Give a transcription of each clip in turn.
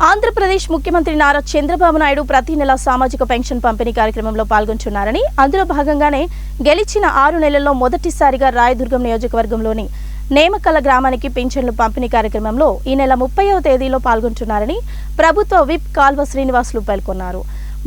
ఆంధ్రప్రదేశ్ ముఖ్యమంత్రి నారా చంద్రబాబు నాయుడు ప్రతి నెల సామాజిక పెన్షన్ పంపిణీ కార్యక్రమంలో పాల్గొంటున్నారని, అందులో భాగంగానే గెలిచిన 6 నెలల్లో మొదటిసారిగా రాయదుర్గం నియోజకవర్గంలోని నేమకల గ్రామానికి పింఛన్లు పంపిణీ కార్యక్రమంలో ఈ నెల 30వ తేదీలో పాల్గొంటున్నారని ప్రభుత్వ విప్ కాల్వ శ్రీనివాసులు పేర్కొన్నారు.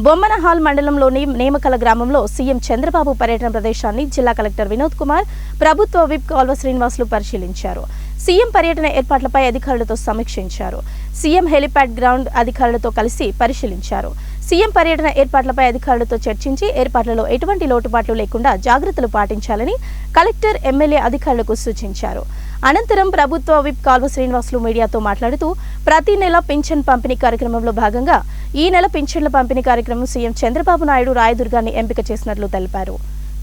బొమ్మనహాల్ మండలంలోని నేమకల గ్రామంలో సీఎం చంద్రబాబు పర్యటన ప్రదేశాన్ని జిల్లా కలెక్టర్ వినోద్ కుమార్, ప్రభుత్వ విప్ కాల్వ శ్రీనివాసులు పరిశీలించారు. సీఎం పర్యటన ఏర్పాట్లపై అధికారులతో సమీక్షించారు. సీఎం హెలిప్యాడ్ గ్రౌండ్ అధికారులతో కలిసి పరిశీలించారు. సీఎం పర్యటన ఏర్పాట్లపై అధికారులతో చర్చించి ఏర్పాట్లలో ఎటువంటి లోటుపాట్లు లేకుండా జాగ్రత్తలు పాటించాలని కలెక్టర్, ఎమ్మెల్యే అధికారులకు సూచించారు. అనంతరం ప్రభుత్వ విప్ కాల్వ శ్రీనివాసులు మీడియాతో మాట్లాడుతూ ప్రతి నెల పింఛన్ పంపిణీ కార్యక్రమంలో భాగంగా ఈ నెల పింఛన్ల పంపిణీ కార్యక్రమం సీఎం చంద్రబాబు నాయుడు రాయదుర్గాన్ని ఎంపిక చేసినట్లు తెలిపారు.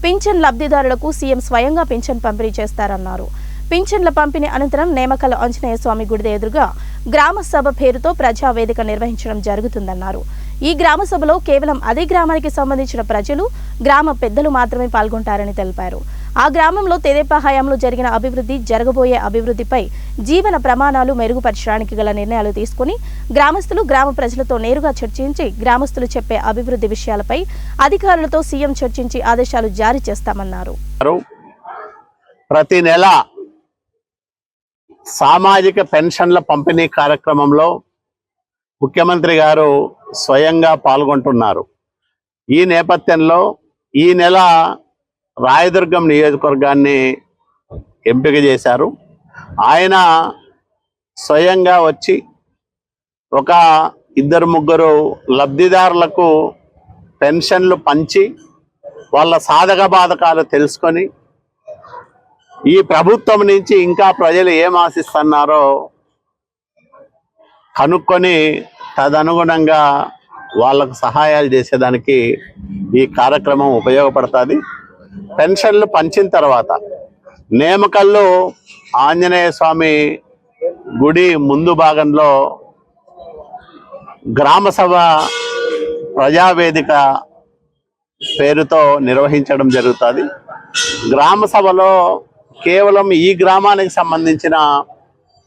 పింఛన్ లబ్ధిదారులకు సీఎం స్వయంగా పింఛన్ పంపిణీ చేస్తారన్నారు. పింఛన్ల పంపిణీ అనంతరం నేమకల ఆంజనేయ స్వామి గుడి ఎదురుగా గ్రామ సభ పేరుతో ప్రజావేదిక నిర్వహించడం జరుగుతుందన్నారు. ఈ గ్రామ సభలో కేవలం అదే గ్రామానికి సంబంధించిన ప్రజలు, గ్రామ పెద్దలు మాత్రమే పాల్గొంటారని తెలిపారు. ఆ గ్రామంలో తెదేపా హయాంలో జరిగిన అభివృద్ధి, జరగబోయే అభివృద్ధిపై జీవన ప్రమాణాలు మెరుగుపరచడానికి గల నిర్ణయాలు తీసుకుని గ్రామస్తులు, గ్రామ ప్రజలతో నేరుగా చర్చించి గ్రామస్తులు చెప్పే అభివృద్ధి విషయాలపై అధికారులతో సీఎం చర్చించి ఆదేశాలు జారీ చేస్తామన్నారు. ప్రతి నెల సామాజిక పెన్షన్ల పంపిణీ కార్యక్రమంలో ముఖ్యమంత్రి గారు స్వయంగా పాల్గొంటున్నారు. ఈ నేపథ్యంలో ఈ నెల రాయదుర్గం నియోజకవర్గాన్ని ఎంపిక చేశారు. ఆయన స్వయంగా వచ్చి ఒక 2-3 లబ్ధిదారులకు పెన్షన్లు పంచి వాళ్ళ సాధక బాధకాలు తెలుసుకొని ఈ ప్రభుత్వం నుంచి ఇంకా ప్రజలు ఏం ఆశిస్తున్నారో కనుక్కొని తదనుగుణంగా వాళ్ళకు సహాయాలు చేసేదానికి ఈ కార్యక్రమం ఉపయోగపడుతుంది. పెన్షన్లు పంచిన తర్వాత నేమకల్లో ఆంజనేయ స్వామి గుడి ముందు భాగంలో గ్రామసభ ప్రజావేదిక పేరుతో నిర్వహించడం జరుగుతుంది. గ్రామ సభలో కేవలం ఈ గ్రామానికి సంబంధించిన